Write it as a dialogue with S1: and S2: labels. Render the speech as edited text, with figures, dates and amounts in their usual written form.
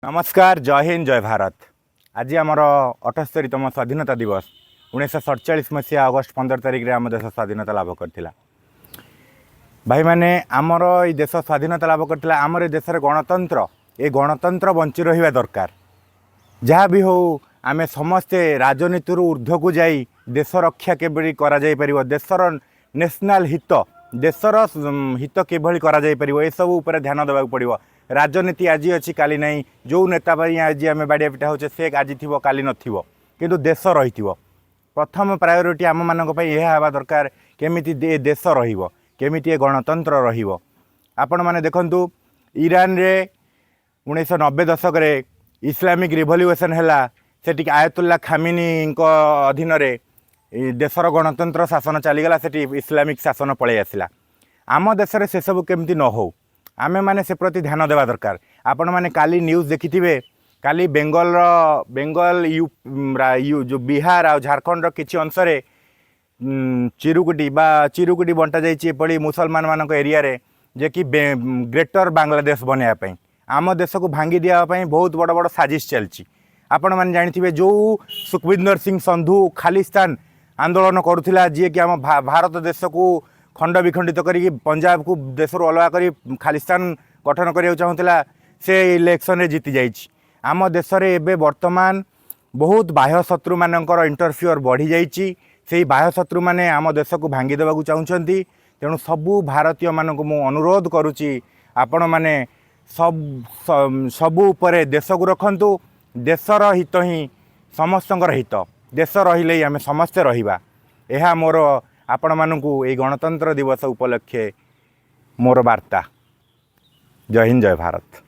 S1: नमस्कार जय हिंद जय भारत। आज आमर 78तम स्वाधीनता दिवस 1947 मसीहा अगस्ट 15 तारिख में आम देश स्वाधीनता लाभ करथिला। भाई मैंने आमर ये देश स्वाधीनता लाभ करथिला। आमर देश गणतंत्र ये गणतंत्र बंची रहिबा दरकार। जहाँ भी हो आमे समस्ते राजनीति ऊर्ध्व को जाई देश रक्षा केबड़ी करा जाई परिबो, देशर नेशनल हित देशर हित केभली करा जाई परिबो ए सब ऊपर ध्यान देबाक पड़िबो। राजनीति आज अच्छी काली नहीं, जो नेता भाई आज आम बाड़िया पिटा होचे से आज थी काली नथिबो, किंतु देश रही प्रथम प्रायोरिटी आम मानक यह हवा दरकार केमिति देश रहिबो, केमिति ए गणतंत्र रहिबो। आपण माने देखंतु ईरान रे 1990 दशक रे इस्लामिक रिवोल्यूशन हैला, सेठी आयतुल्ला खामिनी अधीन रे देशर गणतंत्र शासन चलीगला, सेठी इस्लामिक शासन पळै आसिला। आम देश से सब केमिति न हो आमे माने से प्रति ध्यान देवा दरकार। आपण माने काली न्यूज़ देखिथिबे, काली बेंगल जो बिहार आ झारखंड किछि अंश रे चिरुकुटी बंटा जाइछि एपड़ी मुसलमान मानक एरिया रे, जे कि ग्रेटर बांग्लादेश बनया पई आम देश को भांगी दिया पई बहुत बड़ बड़ साजिश चलछि। आपण माने जानिथिबे जो सुखविंदर सिंह संधू खालिस्तान आंदोलन करुथिला, जे कि आम भारत देश को खंड विखंडित करी पंजाब को देश अलग करी खालिस्तान गठन करिया चाहूला, से इलेक्शन रे जीति जाइछि। आम देश रे एबे वर्तमान बहुत बाह्य शत्रु मानकर इंटरफियर बढ़ी जाइछि। सेही बाह्य शत्रु माने आम देश को भांगी देबा को चाहुछंती। तेणु सबू भारतीय मानक मु अनुरोध करुछि, आपण माने सबू उपरे देश को रखंतु। देशर हित ही समस्तंकर हित, देश रहिले आमे समस्ते रहिबा। एहा मोर आपण मानकु ए गणतंत्र दिवस उपलक्षे मोर वार्ता। जय हिंद जय भारत।